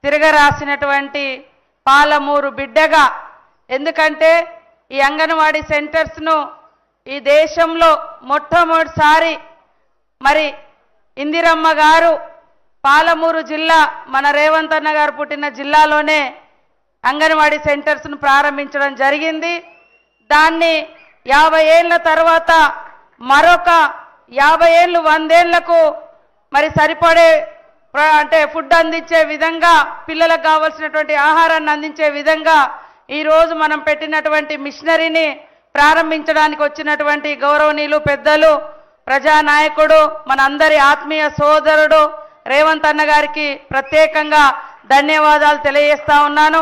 తిరగరాసినటువంటి పాలమూరు బిడ్డగా, ఎందుకంటే ఈ అంగన్వాడీ సెంటర్స్ను ఈ దేశంలో మొట్టమొదటిసారి మరి ఇందిరమ్మ గారు పాలమూరు జిల్లా మన రేవంత్ అన్న గారు పుట్టిన జిల్లాలోనే అంగన్వాడీ సెంటర్స్ను ప్రారంభించడం జరిగింది. దాన్ని 50 ఏళ్ల తర్వాత మరొక 50 ఏళ్ళు 100 ఏళ్లకు మరి సరిపడే అంటే ఫుడ్ అందించే విధంగా, పిల్లలకు కావాల్సినటువంటి ఆహారాన్ని అందించే విధంగా ఈరోజు మనం పెట్టినటువంటి మిషనరీని ప్రారంభించడానికి వచ్చినటువంటి గౌరవనీయులు పెద్దలు, ప్రజానాయకుడు, మన అందరి ఆత్మీయ సోదరుడు రేవంత్ అన్న గారికి ప్రత్యేకంగా ధన్యవాదాలు తెలియజేస్తా ఉన్నాను.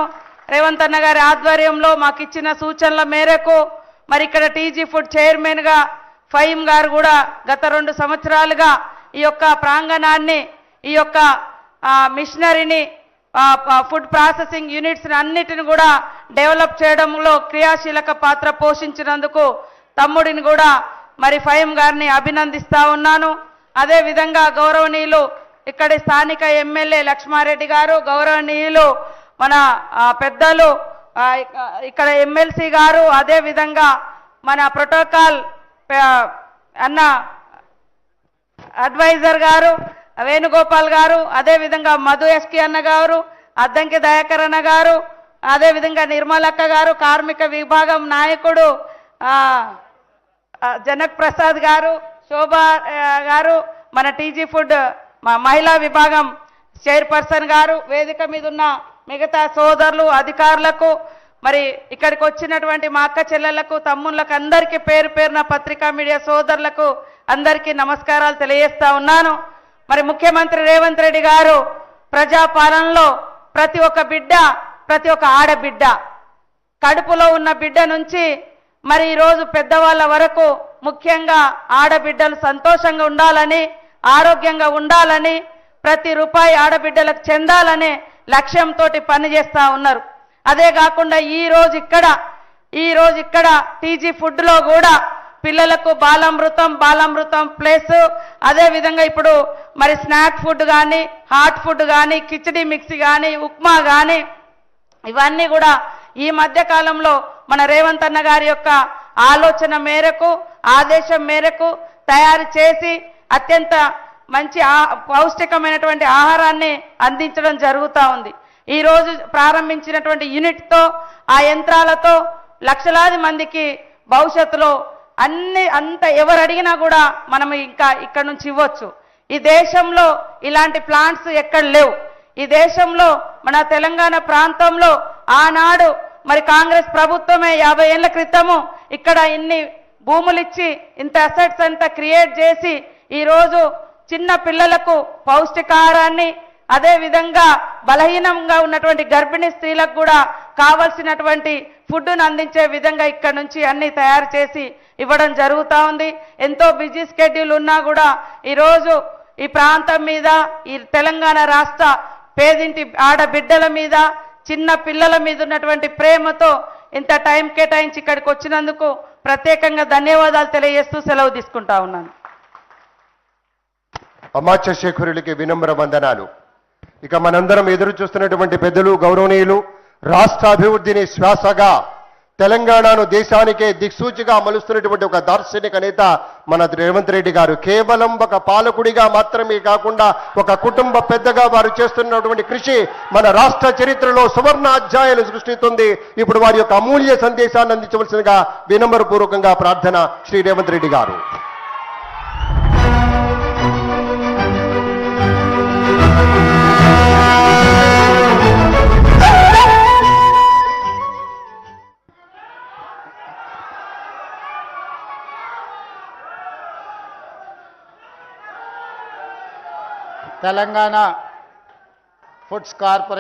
రేవంత్ అన్న గారి ఆధ్వర్యంలో మాకు ఇచ్చిన సూచనల మేరకు మరి ఇక్కడ టీజీ ఫుడ్ చైర్మన్గా ఫహీం గారు కూడా గత 2 సంవత్సరాలుగా ఈ యొక్క ప్రాంగణాన్ని, ఈ యొక్క మిషనరీని, ఫుడ్ ప్రాసెసింగ్ యూనిట్స్ అన్నిటిని కూడా డెవలప్ చేయడంలో క్రియాశీలక పాత్ర పోషించినందుకు తమ్ముడిని కూడా మరి ఫహీం గారిని అభినందిస్తా ఉన్నాను. అదేవిధంగా గౌరవనీయులు ఇక్కడి స్థానిక ఎమ్మెల్యే లక్ష్మారెడ్డి గారు, గౌరవనీయులు మన పెద్దలు ఇక్కడ ఎమ్మెల్సీ గారు, అదేవిధంగా మన ప్రోటోకాల్ అన్న అడ్వైజర్ గారు వేణుగోపాల్ గారు, అదేవిధంగా మధు ఎస్కి అన్న గారు, అద్దంకి దయాకర్ అన్న గారు, అదేవిధంగా నిర్మలక్క గారు, కార్మిక విభాగం నాయకుడు జనక్ ప్రసాద్ గారు, శోభా గారు, మన టీజీ ఫుడ్ మహిళా విభాగం చైర్పర్సన్ గారు, వేదిక మీద ఉన్న మిగతా సోదరులు, అధికారులకు, మరి ఇక్కడికి వచ్చినటువంటి మా అక్క చెల్లెళ్లకు, తమ్ముళ్లకు అందరికీ పేరు పేరున పత్రికా మీడియా సోదరులకు అందరికీ నమస్కారాలు తెలియజేస్తా ఉన్నాను. మరి ముఖ్యమంత్రి రేవంత్ రెడ్డి గారు ప్రజాపాలనలో ప్రతి ఒక్క బిడ్డ, ప్రతి ఒక్క ఆడబిడ్డ, కడుపులో ఉన్న బిడ్డ నుంచి మరి ఈరోజు పెద్దవాళ్ళ వరకు ముఖ్యంగా ఆడబిడ్డలు సంతోషంగా ఉండాలని, ఆరోగ్యంగా ఉండాలని, ప్రతి రూపాయి ఆడబిడ్డలకు చెందాలనే లక్ష్యంతో పనిచేస్తూ ఉన్నారు. అదే కాకుండా ఈరోజు ఇక్కడ టీజీ ఫుడ్లో కూడా పిల్లలకు బాలామృతం ప్లస్, అదేవిధంగా ఇప్పుడు మరి స్నాక్ ఫుడ్ కానీ, హాట్ ఫుడ్ కానీ, కిచడీ మిక్సీ కానీ, ఉప్మా కానీ, ఇవన్నీ కూడా ఈ మధ్య కాలంలో మన రేవంత్ అన్న గారి యొక్క ఆలోచన మేరకు, ఆదేశం మేరకు తయారు చేసి అత్యంత మంచి పౌష్టికమైనటువంటి ఆహారాన్ని అందించడం జరుగుతూ ఉంది. ఈరోజు ప్రారంభించినటువంటి యూనిట్తో, ఆ యంత్రాలతో లక్షలాది మందికి భవిష్యత్తులో అంత ఎవరు అడిగినా కూడా మనం ఇంకా ఇక్కడ నుంచి ఇవ్వచ్చు. ఈ దేశంలో ఇలాంటి ప్లాంట్స్ ఎక్కడ లేవు. ఈ దేశంలో మన తెలంగాణ ప్రాంతంలో ఆనాడు మరి కాంగ్రెస్ ప్రభుత్వమే 50 ఏళ్ల క్రితము ఇక్కడ ఇన్ని భూములు ఇచ్చి ఇంత అసెట్స్ అంతా క్రియేట్ చేసి ఈరోజు చిన్న పిల్లలకు పౌష్టికాహారాన్ని, అదేవిధంగా బలహీనంగా ఉన్నటువంటి గర్భిణీ స్త్రీలకు కూడా కావలసినటువంటి ఫుడ్ను అందించే విధంగా ఇక్కడ నుంచి అన్ని తయారు చేసి ఇవ్వడం జరుగుతూ ఉంది. ఎంతో బిజీ స్కెడ్యూల్ ఉన్నా కూడా ఈరోజు ఈ ప్రాంతం మీద, ఈ తెలంగాణ రాష్ట్ర పేదింటి ఆడబిడ్డల మీద, చిన్న పిల్లల మీద ఉన్నటువంటి ప్రేమతో ఇంత టైం కేటాయించి ఇక్కడికి వచ్చినందుకు ప్రత్యేకంగా ధన్యవాదాలు తెలియజేస్తూ సెలవు తీసుకుంటా ఉన్నాను. అమాత్య శేఖరులకి వినమ్ర వందనాలు. ఇక మనందరం ఎదురు చూస్తున్నటువంటి పెద్దలు, గౌరవనీయులు, రాష్ట్ర అభివృద్ధిని శ్వాసగా, తెలంగాణను దేశానికే దిక్సూచిగా మలుస్తున్నటువంటి ఒక దార్శనిక నేత మన రేవంత్ రెడ్డి గారు. కేవలం ఒక పాలకుడిగా మాత్రమే కాకుండా ఒక కుటుంబ పెద్దగా వారు చేస్తున్నటువంటి కృషి మన రాష్ట్ర చరిత్రలో సువర్ణ అధ్యాయాలు సృష్టిస్తుంది. ఇప్పుడు వారి యొక్క అమూల్య సందేశాన్ని అందించవలసిందిగా వినమ్రపూర్వకంగా ప్రార్థన శ్రీ రేవంత్ రెడ్డి గారు. Telangana foods corporation